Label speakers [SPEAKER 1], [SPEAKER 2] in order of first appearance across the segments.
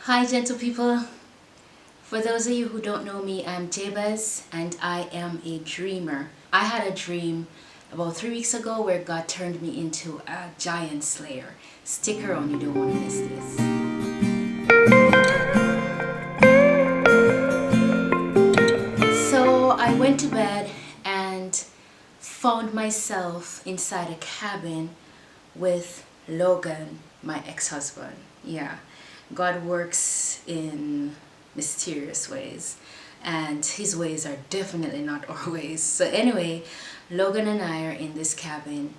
[SPEAKER 1] Hi gentle people, for those of you who don't know me, I'm Jabez and I am a dreamer. I had a dream about 3 weeks ago where God turned me into a giant slayer. Stick around, you don't want to miss this. So I went to bed and found myself inside a cabin with Logan, my ex-husband. Yeah, God works in mysterious ways and his ways are definitely not our ways. So anyway, Logan and I are in this cabin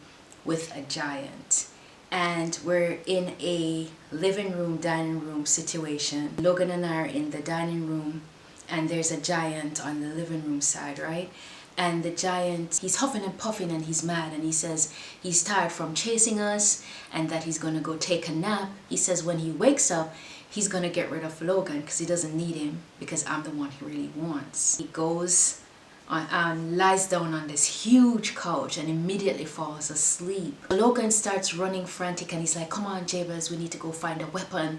[SPEAKER 1] with a giant and we're in a living room, dining room situation. Logan and I are in the dining room and there's a giant on the living room side, right? And the giant, he's huffing and puffing and he's mad and he says he's tired from chasing us and that he's gonna go take a nap. He says when he wakes up, he's gonna get rid of Logan because he doesn't need him because I'm the one he really wants. He goes on, lies down on this huge couch and immediately falls asleep. Logan starts running frantic and he's like, come on Jabez, we need to go find a weapon.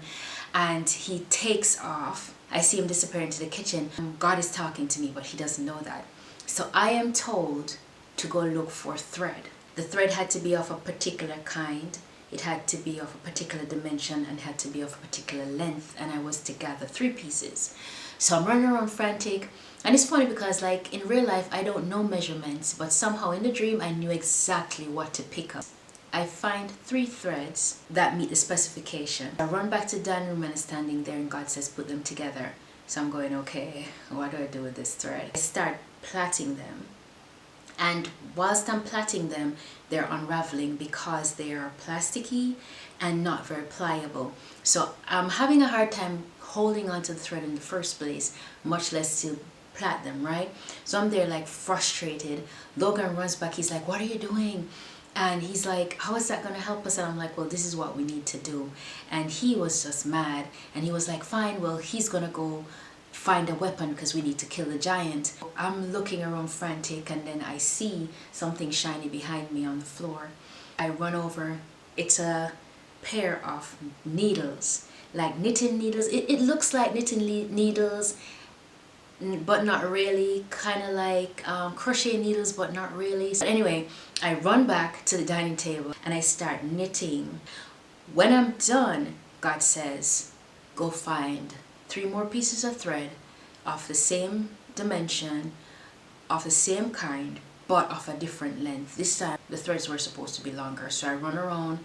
[SPEAKER 1] And he takes off. I see him disappear into the kitchen. God is talking to me, but he doesn't know that. So I am told to go look for thread. The thread had to be of a particular kind. It had to be of a particular dimension and had to be of a particular length, and I was to gather 3 pieces. So I'm running around frantic, and it's funny because like in real life I don't know measurements, but somehow in the dream I knew exactly what to pick up. I find 3 threads that meet the specification. I run back to the dining room and I'm standing there and God says put them together. So I'm going, okay, what do I do with this thread? I start plaiting them, and whilst I'm plaiting them, they're unraveling because they are plasticky and not very pliable. So I'm having a hard time holding onto the thread in the first place, much less to plait them, right? So I'm there like frustrated. Logan runs back, he's like, what are you doing? And he's like, how is that going to help us? And I'm like, well, this is what we need to do. And he was just mad. And he was like, fine, well, he's going to go find a weapon because we need to kill the giant. I'm looking around frantic and then I see something shiny behind me on the floor. I run over. It's a pair of needles, like knitting needles. It looks like knitting needles, but not really, kind of like crochet needles, but not really. So anyway, I run back to the dining table and I start knitting. When I'm done, God says, go find 3 more pieces of thread of the same dimension, of the same kind, but of a different length. This time the threads were supposed to be longer. So I run around,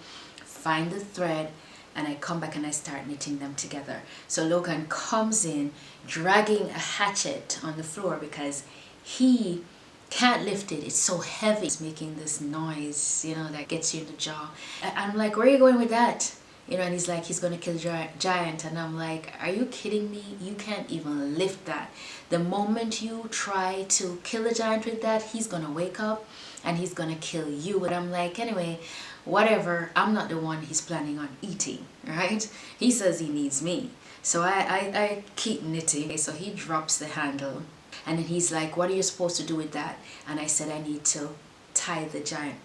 [SPEAKER 1] find the thread, and I come back and I start knitting them together. So Logan comes in dragging a hatchet on the floor because he can't lift it. It's so heavy. It's making this noise, you know, that gets you in the jaw. I'm like, where are you going with that? You know, and he's like, he's going to kill the giant. And I'm like, are you kidding me? You can't even lift that. The moment you try to kill the giant with that, he's going to wake up and he's going to kill you. But I'm like, anyway, whatever, I'm not the one he's planning on eating, right? He says he needs me. So I keep knitting. So he drops the handle and then he's like, what are you supposed to do with that? And I said, I need to tie the giant.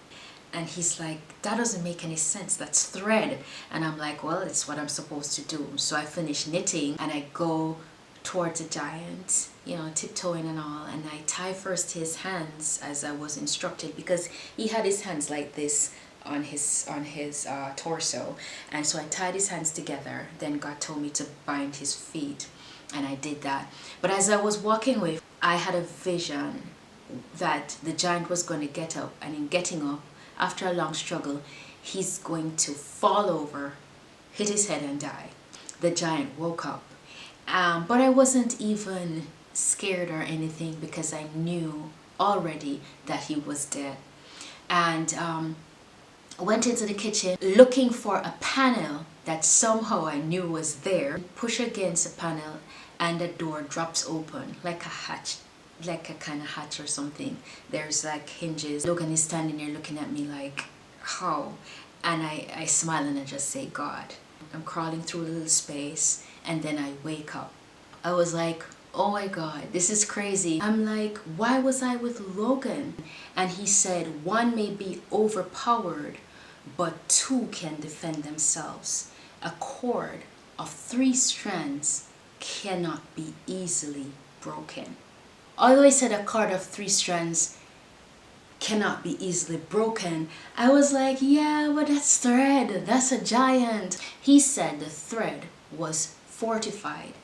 [SPEAKER 1] And he's like, that doesn't make any sense, that's thread. And I'm like, well, it's what I'm supposed to do. So I finish knitting and I go towards the giant, you know, tiptoeing and all, and I tie first his hands as I was instructed because he had his hands like this on his torso, and so I tied his hands together. Then God told me to bind his feet and I did that. But as I was walking away, I had a vision that the giant was going to get up, and in getting up, after a long struggle, he's going to fall over, hit his head and die. The giant woke up. But I wasn't even scared or anything because I knew already that he was dead. And went into the kitchen looking for a panel that somehow I knew was there. Push against the panel and the door drops open like a hatch, like a kind of hatch or something. There's like hinges. Logan is standing there looking at me like, how? And I smile and I just say, God. I'm crawling through a little space and then I wake up. I was like, oh my God, this is crazy. I'm like, why was I with Logan? And he said, 1 may be overpowered, but 2 can defend themselves. A cord of 3 strands cannot be easily broken. Although I said a cord of 3 strands cannot be easily broken, I was like, yeah, but that's thread. That's a giant. He said the thread was fortified.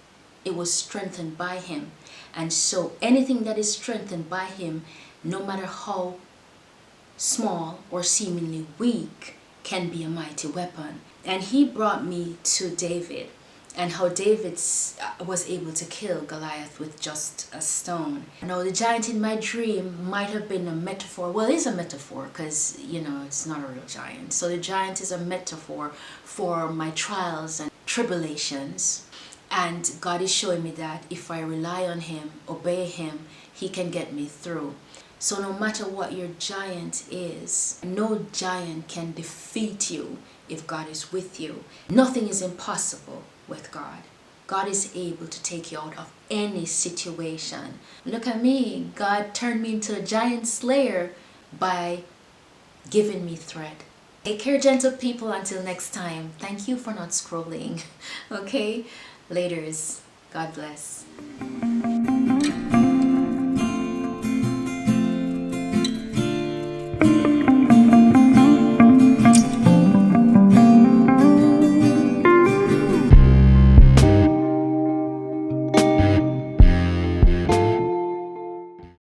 [SPEAKER 1] It was strengthened by him. And so anything that is strengthened by him, no matter how small or seemingly weak, can be a mighty weapon. And he brought me to David, and how David was able to kill Goliath with just a stone. Now, the giant in my dream might have been a metaphor. Well, it's a metaphor because, it's not a real giant. So the giant is a metaphor for my trials and tribulations. And God is showing me that if I rely on him, obey him, he can get me through. So no matter what your giant is, no giant can defeat you if God is with you. Nothing is impossible with God. God is able to take you out of any situation. Look at me. God turned me into a giant slayer by giving me thread. Take care, gentle people. Until next time. Thank you for not scrolling. Okay? Laters. God bless.